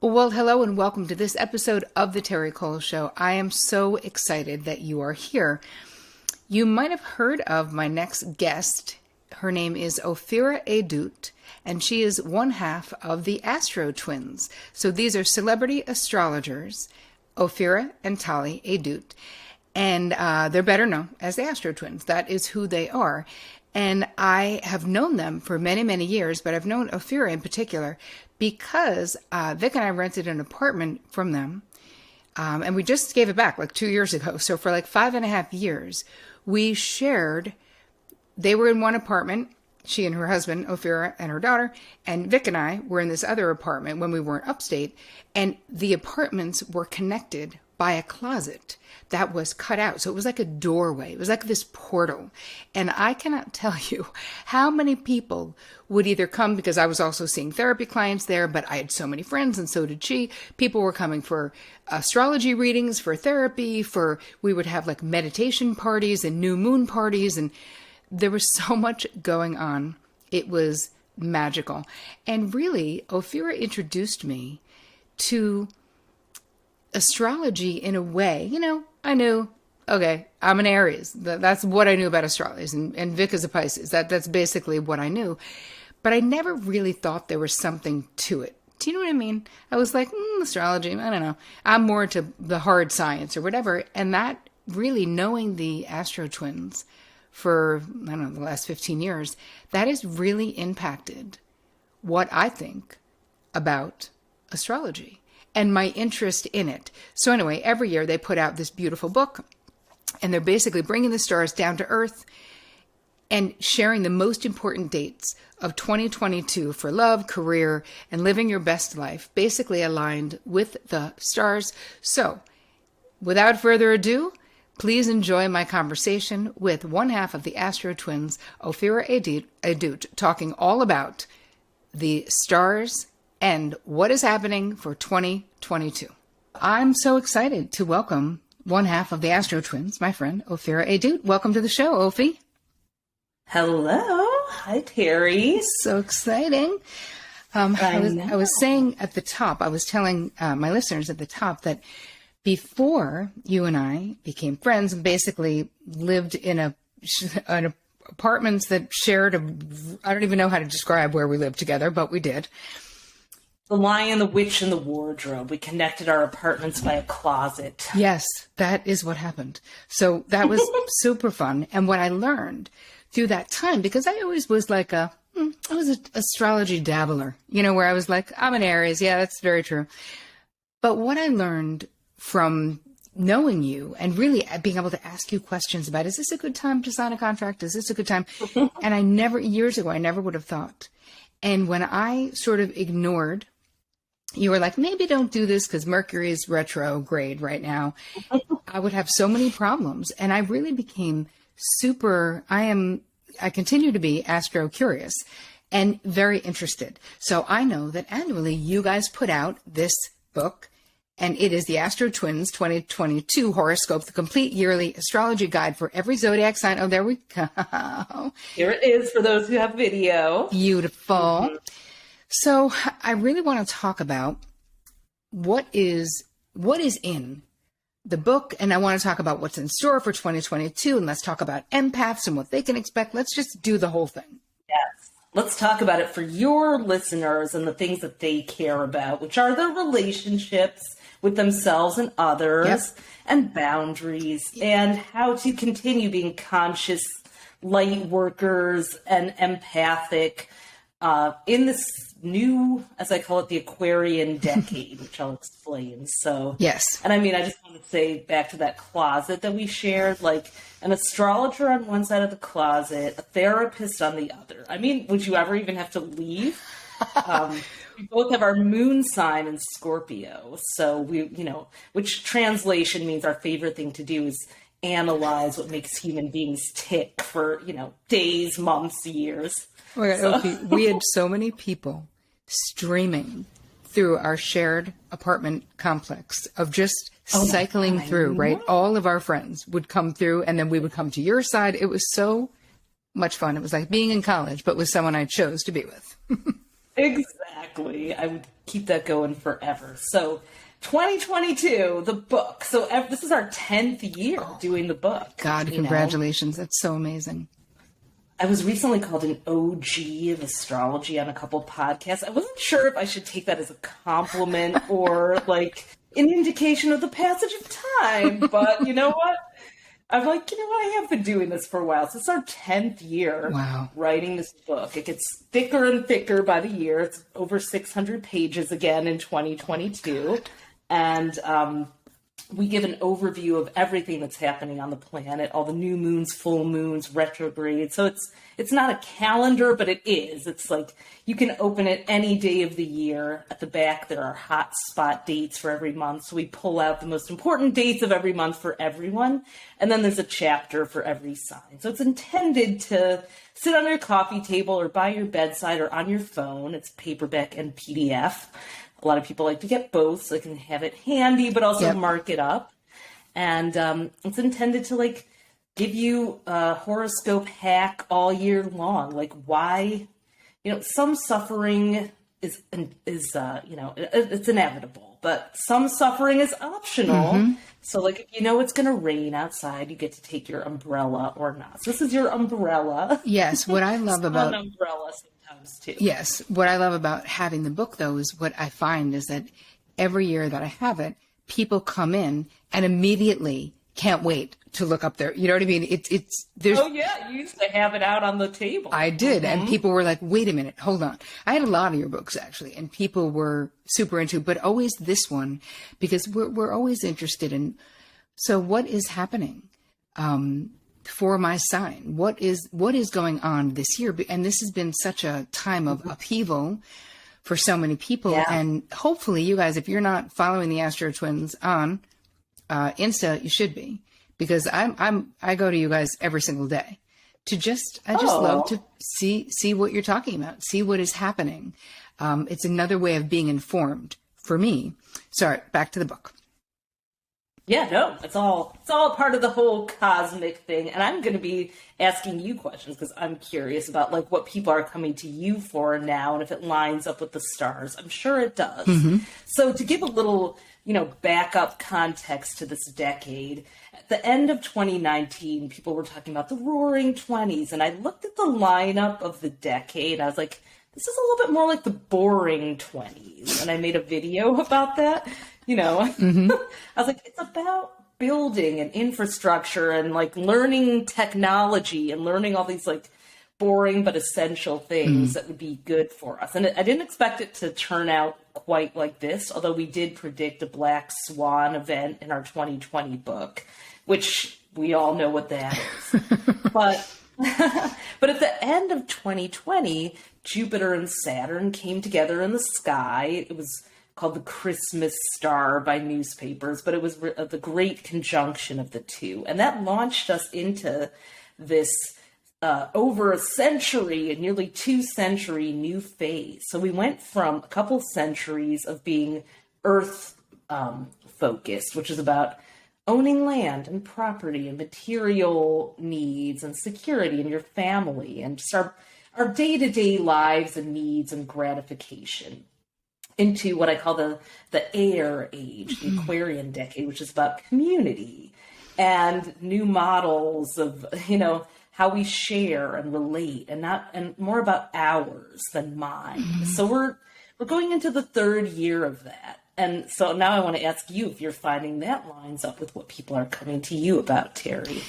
Well, hello and welcome to this episode of the Terri Cole Show. I am so excited that you are here. You might have heard of my next guest. Her name is Ophira Edut, and she is one half of the AstroTwins. So these are celebrity astrologers, Ophira and Terri Edut, and they're better known as the AstroTwins. That is who they are. And I have known them for many, many years, but I've known Ophira in particular because Vic and I rented an apartment from them, and we just gave it back like 2 years ago. So for like 5.5 years, we shared. They were in one apartment, she and her husband, Ophira, and her daughter, and Vic and I were in this other apartment when we weren't upstate, and the apartments were connected by a closet that was cut out. So it was like a doorway. It was like this portal. And I cannot tell you how many people would either come, because I was also seeing therapy clients there, but I had so many friends and so did she. People were coming for astrology readings, for therapy, we would have like meditation parties and new moon parties. And there was so much going on. It was magical. And really, Ophira introduced me to astrology in a way. I knew, okay, I'm an Aries. That's what I knew about astrology. And Vic is a Pisces. That's basically what I knew. But I never really thought there was something to it. Do you know what I mean? I was like, astrology, I don't know. I'm more into the hard science or whatever. And that really, knowing the AstroTwins for, I don't know, the last 15 years, that has really impacted what I think about astrology and my interest in it. So anyway, every year they put out this beautiful book, and they're basically bringing the stars down to earth and sharing the most important dates of 2022 for love, career, and living your best life, basically aligned with the stars. So without further ado, please enjoy my conversation with one half of the AstroTwins, Ophira Edut, talking all about the stars and what is happening for 2022. I'm so excited to welcome one half of the AstroTwins, my friend Ophira Edut. Welcome to the show, Ophi. Hello. Hi, Terri. So exciting. I was saying at the top, I was telling my listeners at the top that before you and I became friends and basically lived in an apartments that shared I don't even know how to describe where we lived together, but we did. The Lion, the Witch, and the Wardrobe. We connected our apartments by a closet. Yes, that is what happened. So that was super fun. And what I learned through that time, because I always was like I was an astrology dabbler, where I was like, I'm an Aries. Yeah, that's very true. But what I learned from knowing you and really being able to ask you questions about, is this a good time to sign a contract? Is this a good time? And years ago, I never would have thought. And when I sort of ignored, you were like, maybe don't do this because Mercury is retrograde right now, I would have so many problems. And I really became I continue to be astro curious and very interested. So I know that annually you guys put out this book, and it is the AstroTwins 2022 Horoscope, the complete yearly astrology guide for every zodiac sign. Oh, there we go. Here it is for those who have video. Beautiful. Mm-hmm. So I really want to talk about what is in the book, and I want to talk about what's in store for 2022, and let's talk about empaths and what they can expect. Let's just do the whole thing. Yes. Let's talk about it for your listeners and the things that they care about, which are their relationships with themselves and others, yep, and boundaries, and how to continue being conscious light workers and empathic in this new, as I call it, the Aquarian decade, which I'll explain. So, yes. And I mean, I just want to say back to that closet that we shared, like an astrologer on one side of the closet, a therapist on the other. I mean, would you ever even have to leave? We both have our moon sign in Scorpio. So which translation means our favorite thing to do is analyze what makes human beings tick for, days, months, years. Okay, we had so many people streaming through our shared apartment complex of just cycling through, right? All of our friends would come through, and then we would come to your side. It was so much fun. It was like being in college, but with someone I chose to be with. Exactly. I would keep that going forever. So 2022, the book. So this is our 10th year doing the book. God, congratulations. That's so amazing. I was recently called an OG of astrology on a couple podcasts. I wasn't sure if I should take that as a compliment or like an indication of the passage of time. But you know what? I'm like, I have been doing this for a while. So it's our 10th year writing this book. It gets thicker and thicker by the year. It's over 600 pages again in 2022. God. And we give an overview of everything that's happening on the planet, all the new moons, full moons, retrograde. So it's not a calendar, but it is. It's like you can open it any day of the year. At the back, there are hot spot dates for every month. So we pull out the most important dates of every month for everyone. And then there's a chapter for every sign. So it's intended to sit on your coffee table or by your bedside or on your phone. It's paperback and PDF. A lot of people like to get both so they can have it handy, but also mark it up. And it's intended to like give you a horoscope hack all year long. Like why, some suffering is it's inevitable, but some suffering is optional. Mm-hmm. So like, if it's going to rain outside, you get to take your umbrella or not. So this is your umbrella. Yes. What I love about an umbrella too. Yes. What I love about having the book, though, is what I find is that every year that I have it, people come in and immediately can't wait to look up there. You know what I mean? There's. Oh yeah, you used to have it out on the table. I did, and people were like, "Wait a minute, hold on." I had a lot of your books actually, and people were super into, but always this one because we're always interested in. So what is happening? For my sign, what is going on this year? And this has been such a time of upheaval for so many people. Yeah. And hopefully you guys, if you're not following the AstroTwins on Insta, you should be, because I go to you guys every single day to I just love to see what you're talking about, see what is happening. It's another way of being informed for me. Sorry, back to the book. Yeah, no, it's all part of the whole cosmic thing. And I'm going to be asking you questions because I'm curious about like what people are coming to you for now and if it lines up with the stars. I'm sure it does. Mm-hmm. So to give a little, backup context to this decade, at the end of 2019, people were talking about the roaring 20s. And I looked at the lineup of the decade. I was like, this is a little bit more like the boring 20s. And I made a video about that. Mm-hmm. I was like, it's about building and infrastructure and like learning technology and learning all these like boring but essential things that would be good for us. And I didn't expect it to turn out quite like this, although we did predict a black swan event in our 2020 book, which we all know what that is. But at the end of 2020, Jupiter and Saturn came together in the sky. It was called the Christmas star by newspapers, but it was the great conjunction of the two. And that launched us into this over a century, nearly 2 century new phase. So we went from a couple centuries of being Earth focused, which is about owning land and property and material needs and security in your family and just our day-to-day lives and needs and gratification, into what I call the air age, the Aquarian decade, which is about community and new models of, how we share and relate and more about ours than mine. Mm-hmm. So we're going into the 3rd year of that. And so now I want to ask you if you're finding that lines up with what people are coming to you about, Terri.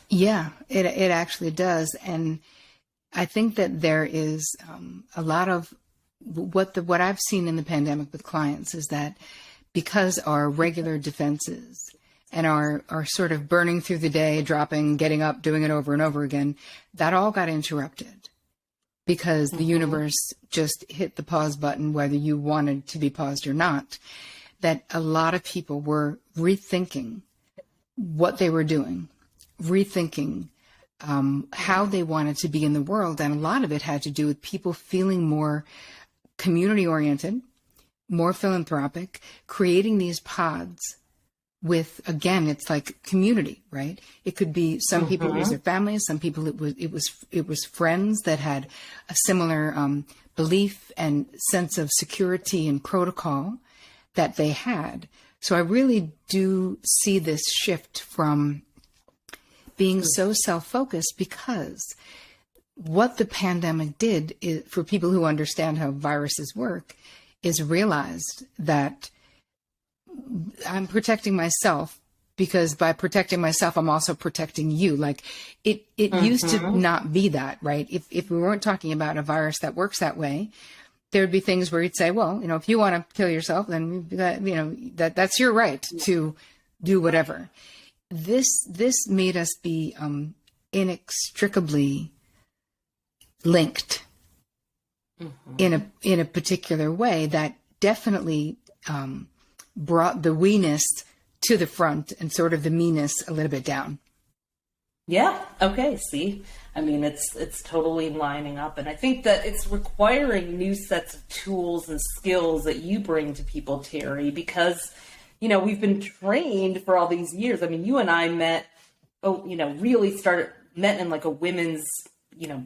Yeah, it actually does. And I think that there is a lot of what I've seen in the pandemic with clients is that because our regular defenses and our sort of burning through the day, dropping, getting up, doing it over and over again, that all got interrupted because the universe just hit the pause button, whether you wanted to be paused or not, that a lot of people were rethinking what they were doing, rethinking how they wanted to be in the world. And a lot of it had to do with people feeling more community oriented, more philanthropic, creating these pods with, again, it's like community, right? It could be some people it was their families, some people it was friends that had a similar belief and sense of security and protocol that they had. So I really do see this shift from being so self-focused, because what the pandemic did is, for people who understand how viruses work, is realized that I'm protecting myself, because by protecting myself, I'm also protecting you. Like it used to not be that, right? If we weren't talking about a virus that works that way, there'd be things where you'd say, well, if you want to kill yourself, then that's your right to do whatever. This made us be inextricably linked in a particular way that definitely brought the we-ness to the front and sort of the me-ness a little bit down. Yeah. Okay. See, I mean, it's totally lining up. And I think that it's requiring new sets of tools and skills that you bring to people, Terri, because, we've been trained for all these years. I mean, you and I met in like a women's,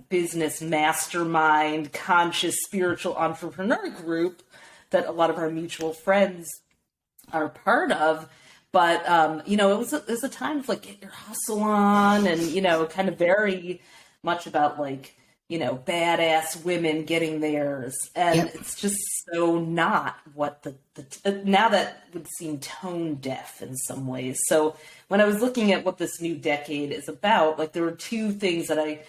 business mastermind, conscious spiritual entrepreneur group that a lot of our mutual friends are part of. But, it was a time of like, get your hustle on and, kind of very much about like, badass women getting theirs. And it's just so not what now that would seem tone deaf in some ways. So when I was looking at what this new decade is about, like there were two things that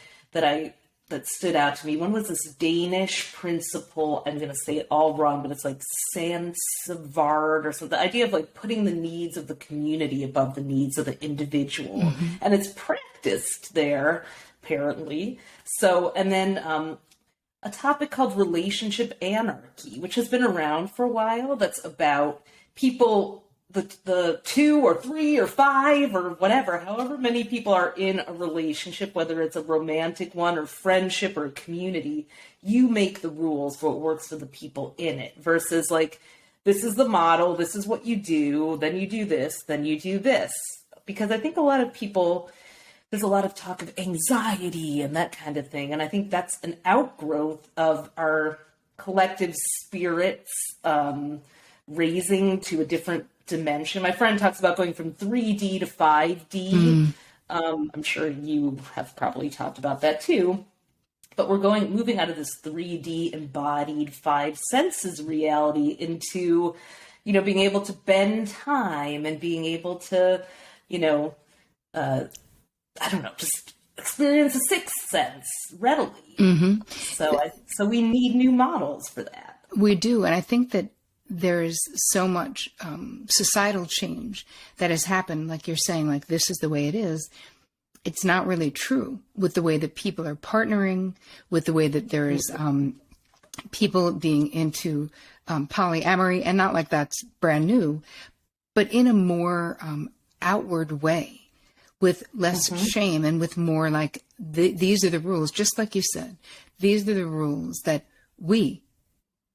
stood out to me. One was this Danish principle. I'm going to say it all wrong, but it's like Sansevard or something. The idea of like putting the needs of the community above the needs of the individual. And it's practiced there, apparently. So, and then a topic called relationship anarchy, which has been around for a while. That's about people, the 2 or 3 or 5 or whatever, however many people are in a relationship, whether it's a romantic one or friendship or a community, you make the rules for what works for the people in it, versus like, this is the model, this is what you do, then you do this, then you do this. Because I think a lot of people, there's a lot of talk of anxiety and that kind of thing. And I think that's an outgrowth of our collective spirits raising to a different dimension. My friend talks about going from 3D to 5D. I'm sure you have probably talked about that too. But we're moving out of this 3D embodied 5 senses reality into, being able to bend time and being able to, just experience a 6th sense readily. So we need new models for that. We do. And I think that there's so much societal change that has happened. Like you're saying, like, this is the way it is. It's not really true with the way that people are partnering, with the way that there is people being into polyamory, and not like that's brand new, but in a more outward way, with less shame and with more like, these are the rules, just like you said, these are the rules that we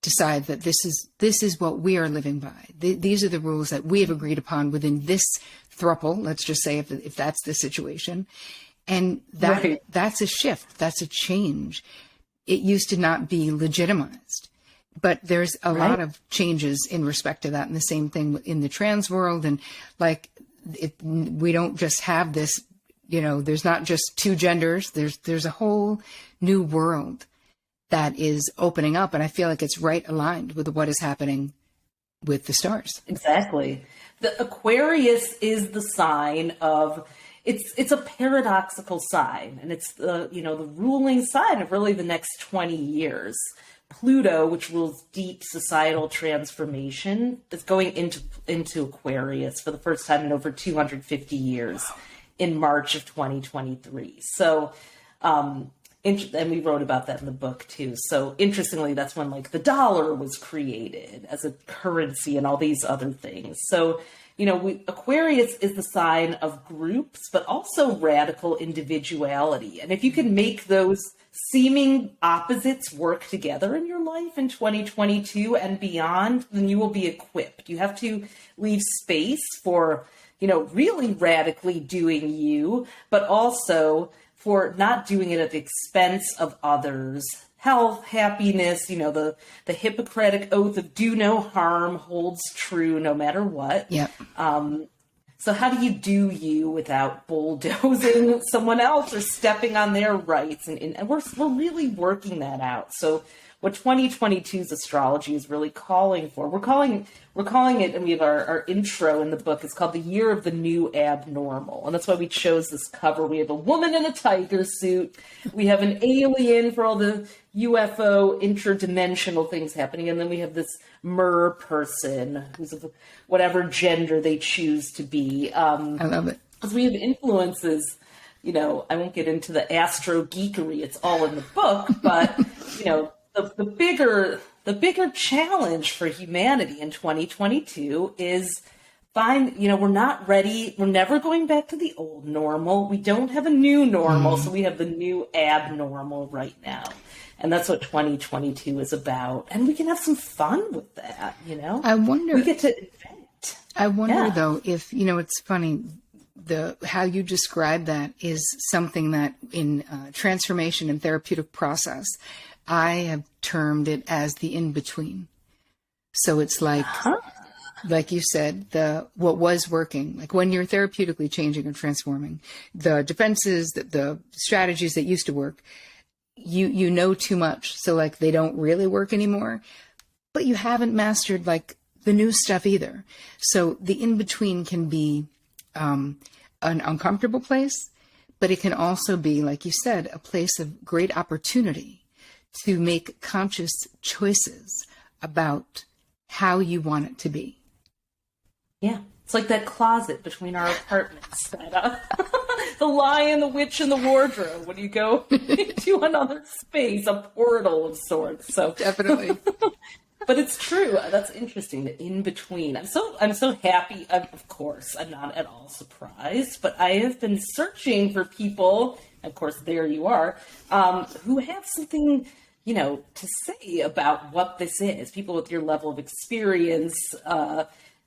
decide that this is what we are living by. These are the rules that we have agreed upon within this throuple. Let's just say if that's the situation, and that's a shift. That's a change. It used to not be legitimized, but there's a lot of changes in respect to that. And the same thing in the trans world. And like, we don't just have this, there's not just 2 genders. There's a whole new world that is opening up. And I feel like it's right aligned with what is happening with the stars. Exactly. The Aquarius is the sign of, it's a paradoxical sign, and it's the ruling sign of really the next 20 years. Pluto, which rules deep societal transformation, is going into Aquarius for the first time in over 250 years in March of 2023. So, and we wrote about that in the book too. So interestingly, that's when like the dollar was created as a currency and all these other things. So Aquarius is the sign of groups, but also radical individuality. And if you can make those seeming opposites work together in your life in 2022 and beyond, then you will be equipped. You have to leave space for, really radically doing you, but also for not doing it at the expense of others. Health, happiness, the Hippocratic oath of do no harm holds true no matter what. Yep. So how do you do you without bulldozing someone else or stepping on their rights? And we're really working that out. So what 2022's astrology is really calling for, we're calling it, and we have our intro in the book, it's called the Year of the New Abnormal. And that's why we chose this cover. We have a woman in a tiger suit. We have an alien for all the UFO interdimensional things happening. And then we have this mer person who's of whatever gender they choose to be. I love it. Because we have influences, I won't get into the astro geekery. It's all in the book, but, the bigger challenge for humanity in 2022 is we're not ready. We're never going back to the old normal. We don't have a new normal. So we have the new abnormal right now. And that's what 2022 is about. And we can have some fun with that, I wonder. We get to invent. I wonder, though, if, it's funny, how you describe that is something that in transformation and therapeutic process, I have termed it as the in-between. So it's like you said, what was working, like when you're therapeutically changing or transforming, the defenses, the strategies that used to work, you know too much. So like they don't really work anymore, but you haven't mastered like the new stuff either. So the in-between can be an uncomfortable place, but it can also be, like you said, a place of great opportunity to make conscious choices about how you want it to be. Yeah. It's like that closet between our apartments. The lion, the witch, and the wardrobe when you go into another space, a portal of sorts. So definitely. But it's true. That's interesting. The in between. I'm so happy. Of course, I'm not at all surprised. But I have been searching for people. Of course, there you are, who have something, to say about what this is. People with your level of experience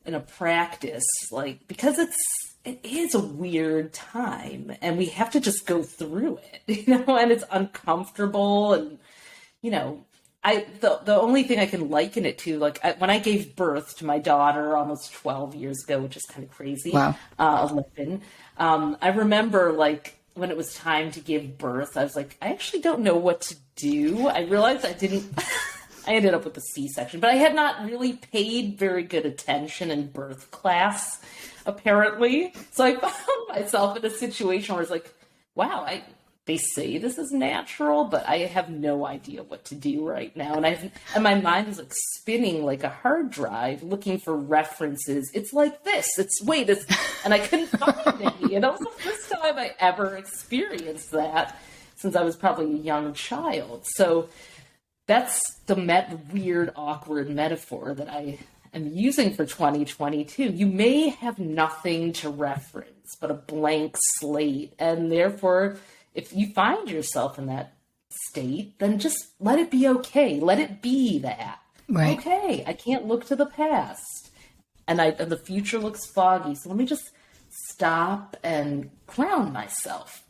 in a practice, because it is a weird time, and we have to just go through it, and it's uncomfortable, and the only thing I can liken it to, when I gave birth to my daughter almost 12 years ago, which is kind of crazy. Wow. 11. I remember when it was time to give birth, I was like, I actually don't know what to do. I realized I ended up with a C-section, but I had not really paid very good attention in birth class, apparently. So I found myself in a situation where it's like, wow, they say this is natural, but I have no idea what to do right now. And my mind is spinning like a hard drive looking for references. It's like this. And I couldn't find any. And that was the first time I ever experienced that since I was probably a young child. So that's the weird, awkward metaphor that I am using for 2022. You may have nothing to reference but a blank slate, and therefore, if you find yourself in that state, then just let it be okay. Let it be that. Right. Okay, I can't look to the past, and the future looks foggy, so let me just stop and ground myself.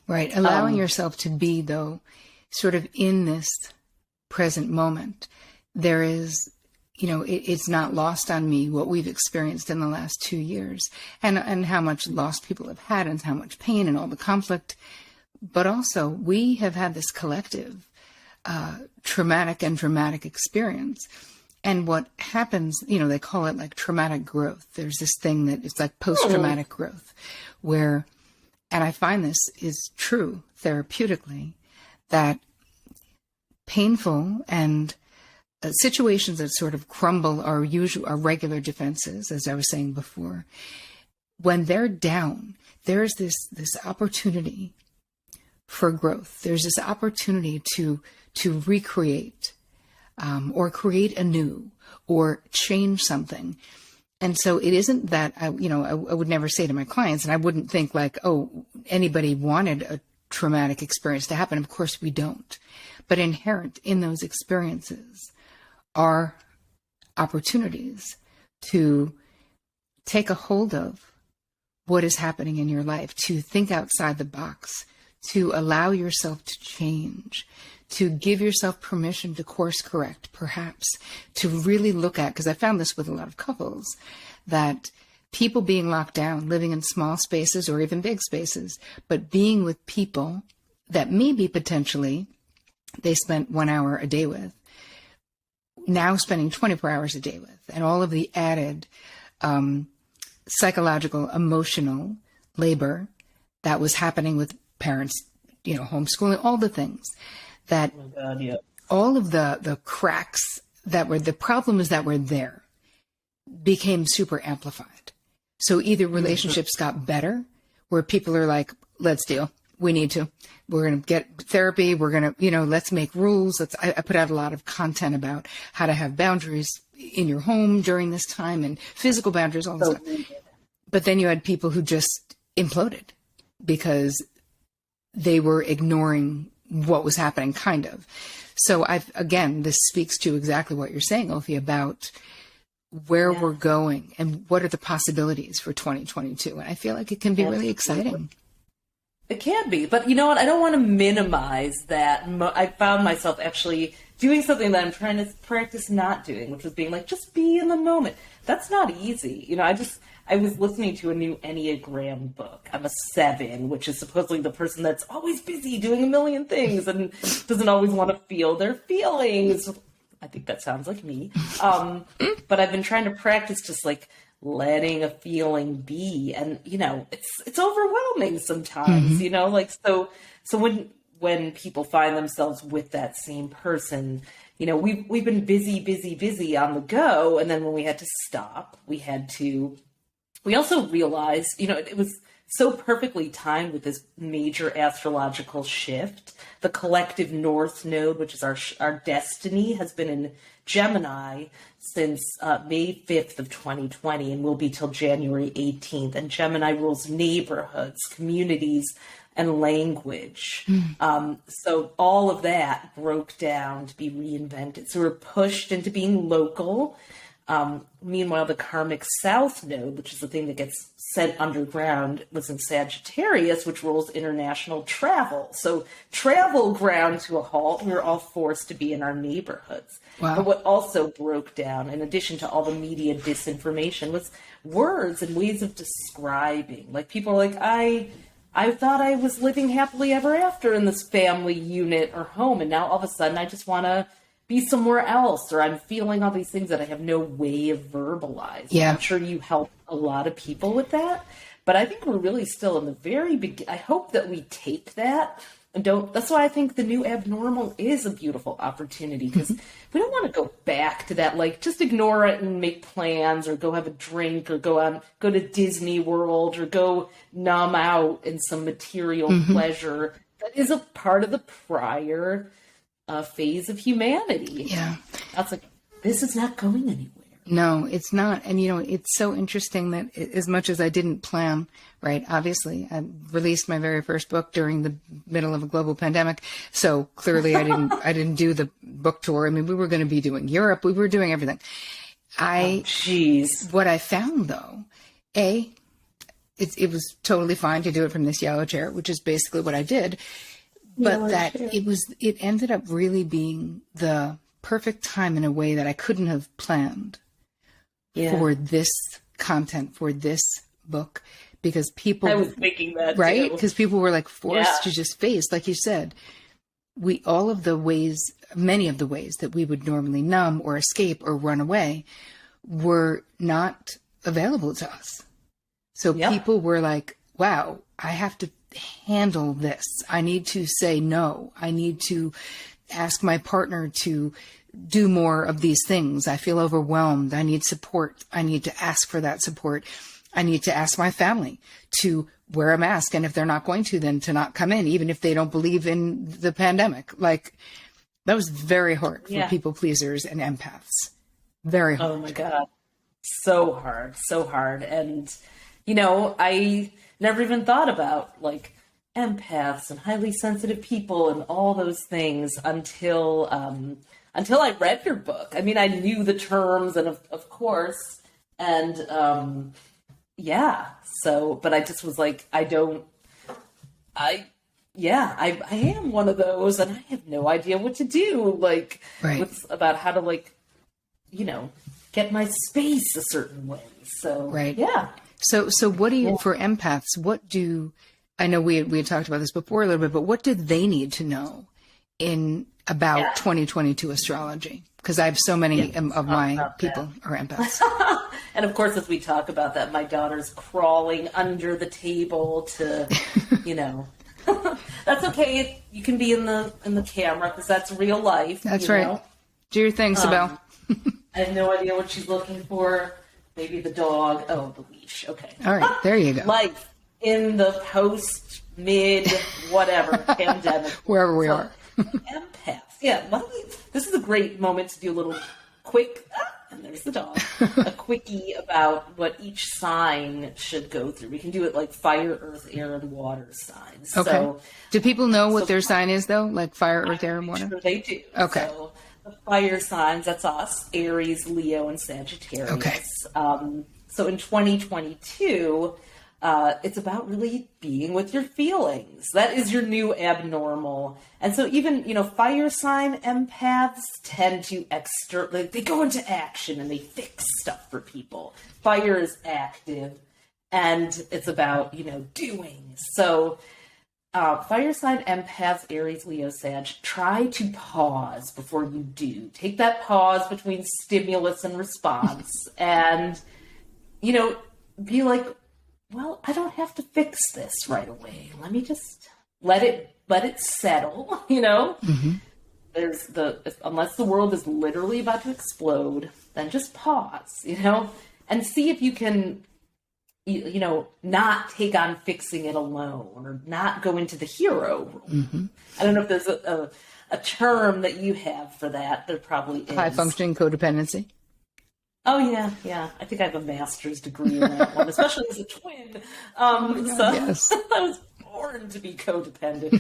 Right. Allowing yourself to be, though, sort of in this present moment. There is, it's not lost on me what we've experienced in the last 2 years, and how much loss people have had, and how much pain and all the conflict. But also, we have had this collective traumatic and dramatic experience. And what happens, they call it traumatic growth. There's this thing that it's like post-traumatic growth, where, and I find this is true therapeutically, that painful and situations that sort of crumble our regular defenses, as I was saying before, when they're down, there's this opportunity for growth. There's this opportunity to recreate or create anew or change something. And so it isn't that I would never say to my clients, and I wouldn't think like, oh, anybody wanted a traumatic experience to happen. Of course we don't. But inherent in those experiences are opportunities to take a hold of what is happening in your life, to think outside the box, to allow yourself to change, to give yourself permission to course correct, perhaps, to really look at, because I found this with a lot of couples, that people being locked down, living in small spaces or even big spaces, but being with people that maybe potentially they spent 1 hour a day with, now spending 24 hours a day with, and all of the added psychological, emotional labor that was happening with parents, homeschooling, all the things that, Oh my God, yeah. all of the cracks that were, the problems that were there became super amplified. So either relationships got better, where people are like, let's deal. We need to. We're going to get therapy. We're going to, let's make rules. I put out a lot of content about how to have boundaries in your home during this time, and physical boundaries, all this stuff. But then you had people who just imploded because they were ignoring what was happening, kind of. So again, this speaks to exactly what you're saying, Ophi, about where we're going and what are the possibilities for 2022. And I feel like it can be really exciting. It can be, but you know what? I don't want to minimize that. I found myself actually doing something that I'm trying to practice not doing, which was being like, just be in the moment. That's not easy. I was listening to a new Enneagram book. I'm a 7, which is supposedly the person that's always busy doing a million things and doesn't always want to feel their feelings. I think that sounds like me. But I've been trying to practice just like letting a feeling be, and it's overwhelming sometimes. So when people find themselves with that same person, we've been busy on the go, and then when we had to stop, we also realized, it was so perfectly timed with this major astrological shift. The collective North Node, which is our destiny, has been in Gemini since May 5th of 2020 and will be till January 18th. And Gemini rules neighborhoods, communities, and language. So all of that broke down to be reinvented. So we're pushed into being local. Meanwhile, the karmic South Node, which is the thing that gets sent underground, was in Sagittarius, which rules international travel. So travel ground to a halt. We were all forced to be in our neighborhoods. Wow. But what also broke down, in addition to all the media disinformation, was words and ways of describing. Like people are like, I thought I was living happily ever after in this family unit or home, and now all of a sudden I just want to be somewhere else, or I'm feeling all these things that I have no way of verbalizing. Yeah. I'm sure you help a lot of people with that, but I think we're really still in the very beginning. I hope that we take that and don't. That's why I think the new abnormal is a beautiful opportunity, because we don't want to go back to that, like just ignore it and make plans, or go have a drink, or go to Disney World, or go numb out in some material pleasure that is a part of the prior phase of humanity. Yeah. That's like, this is not going anywhere. No, it's not. And, it's so interesting that as much as I didn't plan, right, obviously, I released my very first book during the middle of a global pandemic. So clearly I didn't do the book tour. I mean, we were going to be doing Europe. We were doing everything. What I found though, it was totally fine to do it from this yellow chair, which is basically what I did. But it ended up really being the perfect time in a way that I couldn't have planned for this content, for this book, because people, I was thinking that right? too. Because people were like forced to just face, like you said, many of the ways that we would normally numb or escape or run away were not available to us. So people were like, wow, I have to handle this. I need to say no. I need to ask my partner to do more of these things. I feel overwhelmed. I need support. I need to ask for that support. I need to ask my family to wear a mask. And if they're not going to, then to not come in, even if they don't believe in the pandemic. Like, that was very hard for people pleasers and empaths. Very hard. Oh my God. So hard, so hard. And, I never even thought about like empaths and highly sensitive people and all those things until I read your book. I mean, I knew the terms and of course, and so, but I just was like, I am one of those and I have no idea what to do. Like, Right. about how to get my space a certain way. So, Right. yeah. So what do you, for empaths, I know we had talked about this before a little bit, but what do they need to know about 2022 astrology? Because I have so many of my people are empaths. And of course, as we talk about that, my daughter's crawling under the table to, that's okay. You can be in the camera because that's real life. That's right. Know? Do your thing, Sibel. I have no idea what she's looking for. Maybe the dog. Oh, the leash. Okay. All right. There you go. Life in the mid, whatever, pandemic. Wherever we are. Empaths. Yeah. This is a great moment to do a little quick, and there's the dog, a quickie about what each sign should go through. We can do it like fire, earth, air, and water signs. Okay. So, do people know what their sign is, though? Like fire, earth, air, and water? Sure they do. Okay. So the fire signs, that's us, Aries, Leo, and Sagittarius. Okay. So in 2022, it's about really being with your feelings. That is your new abnormal. And so even, fire sign empaths tend to they go into action and they fix stuff for people. Fire is active and it's about, doing. So fire sign empaths, Aries, Leo, Sag, try to pause before you do. Take that pause between stimulus and response and, be like, well, I don't have to fix this right away. Let me just let it settle, Mm-hmm. There's unless the world is literally about to explode, then just pause, and see if you can, not take on fixing it alone or not go into the hero role. Mm-hmm. I don't know if there's a term that you have for that. There probably is. High functioning codependency. Oh, yeah. I think I have a master's degree in that one, especially as a twin. Yes. I was born to be codependent.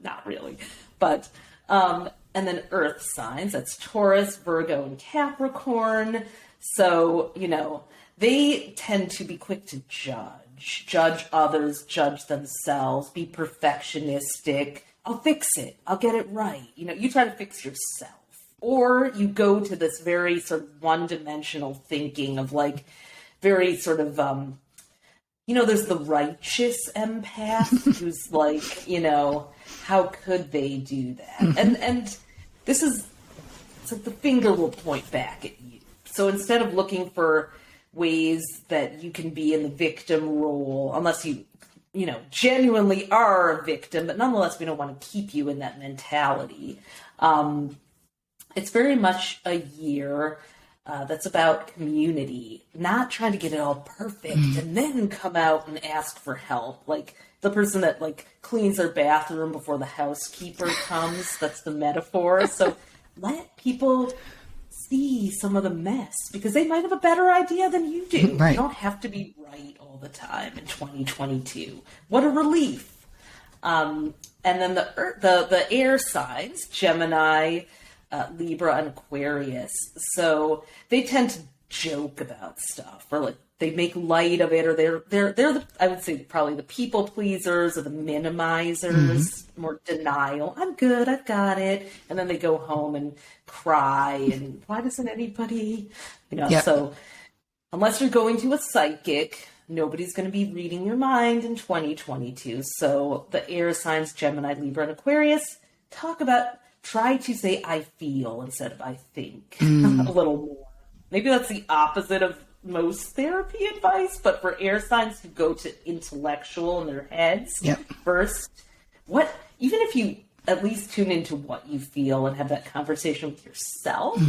Not really. But, and then earth signs, that's Taurus, Virgo, and Capricorn. So, they tend to be quick to judge others, judge themselves, be perfectionistic. I'll fix it. I'll get it right. You try to fix yourself. Or you go to this very sort of one-dimensional thinking of like very sort of, there's the righteous empath who's like, how could they do that? And this is, it's like the finger will point back at you. So instead of looking for ways that you can be in the victim role, unless you genuinely are a victim, but nonetheless, we don't want to keep you in that mentality. It's very much a year that's about community, not trying to get it all perfect and then come out and ask for help. Like the person that like cleans their bathroom before the housekeeper comes. That's the metaphor. So let people see some of the mess because they might have a better idea than you do. Right. You don't have to be right all the time in 2022. What a relief. And then the air signs, Gemini, Libra, and Aquarius. So they tend to joke about stuff, or like they make light of it, or they're the, I would say probably the people pleasers or the minimizers, more denial. I'm good, I've got it, and then they go home and cry. And why doesn't anybody, Yep. So unless you're going to a psychic, nobody's going to be reading your mind in 2022. So the air signs, Gemini, Libra, and Aquarius, try to say I feel instead of I think a little more. Maybe that's the opposite of most therapy advice, but for air signs who go to intellectual in their heads first, even if you at least tune into what you feel and have that conversation with yourself,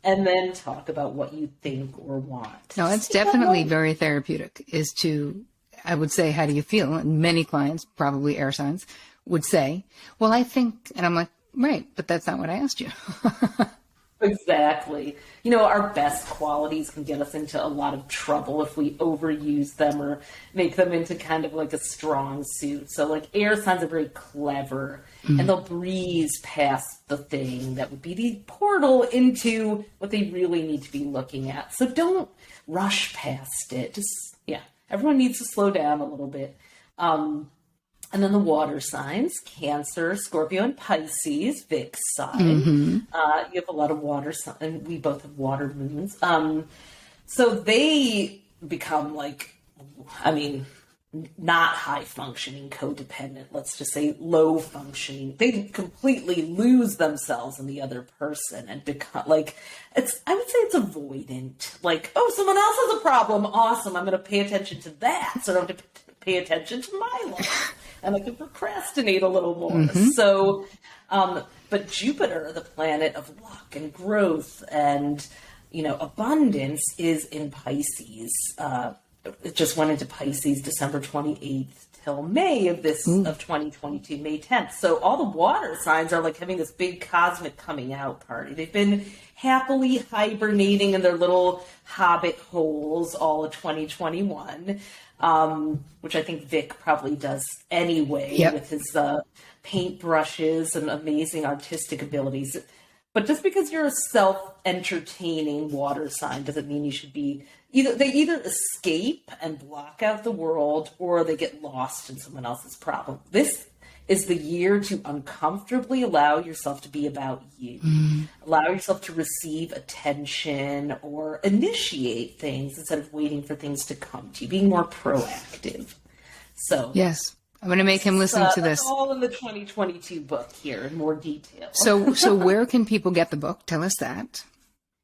and then talk about what you think or want. No, it's definitely very therapeutic I would say, how do you feel? And many clients, probably air signs, would say, well, I think, and I'm like, right, but that's not what I asked you. Exactly. Our best qualities can get us into a lot of trouble if we overuse them or make them into kind of like a strong suit. So, like, air signs are very clever and they'll breeze past the thing that would be the portal into what they really need to be looking at. So, don't rush past it. Just, yeah, everyone needs to slow down a little bit. And then the water signs, Cancer, Scorpio, and Pisces, Vic's sign. You have a lot of water signs, and we both have water moons. So they become not high functioning, codependent, let's just say low functioning. They completely lose themselves in the other person and become I would say it's avoidant. Like, oh, someone else has a problem. Awesome. I'm going to pay attention to that. So I don't have to pay attention to my life. And I can procrastinate a little more. So, but Jupiter, the planet of luck and growth and, abundance, is in Pisces. It just went into Pisces December 28th till May of 2022, May 10th. So all the water signs are like having this big cosmic coming out party. They've been happily hibernating in their little hobbit holes all of 2021. Which I think Vic probably does anyway with his paintbrushes and amazing artistic abilities. But just because you're a self-entertaining water sign doesn't mean you should be they either escape and block out the world or they get lost in someone else's problem. This is the year to uncomfortably allow yourself to be about you. Allow yourself to receive attention or initiate things instead of waiting for things to come to you, being more proactive. So yes, I'm going to make him listen to this. That's all in the 2022 book here in more detail. So where can people get the book? Tell us that.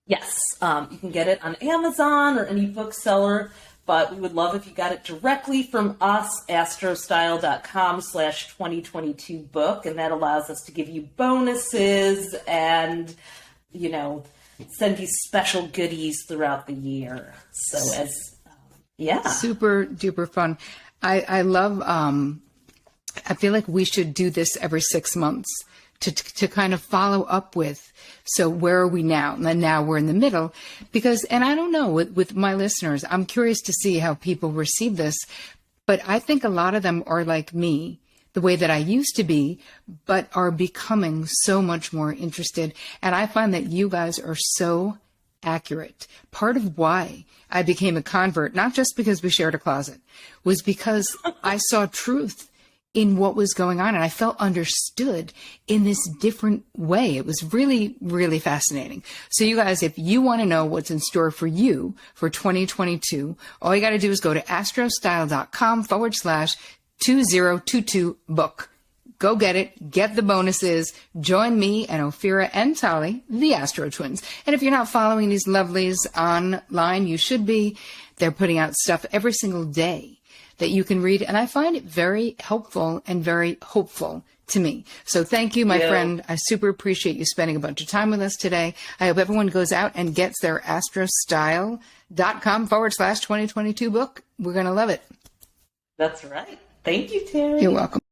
Yes, you can get it on Amazon or any bookseller. But we would love if you got it directly from us, astrostyle.com/2022 book. And that allows us to give you bonuses and, send you special goodies throughout the year. So super duper fun. I love, I feel like we should do this every 6 months to kind of follow up with, so where are we now? And now we're in the middle and I don't know, with my listeners, I'm curious to see how people receive this, but I think a lot of them are like me, the way that I used to be, but are becoming so much more interested. And I find that you guys are so accurate. Part of why I became a convert, not just because we shared a closet, was because I saw truth in what was going on. And I felt understood in this different way. It was really, really fascinating. So you guys, if you want to know what's in store for you for 2022, all you got to do is go to astrostyle.com/2022 book. Go get it. Get the bonuses. Join me and Ophira and Tali, the AstroTwins. And if you're not following these lovelies online, you should be. They're putting out stuff every single day that you can read. And I find it very helpful and very hopeful to me. So thank you, my friend. I super appreciate you spending a bunch of time with us today. I hope everyone goes out and gets their astrostyle.com/2022 book. We're going to love it. That's right. Thank you, Terri. You're welcome.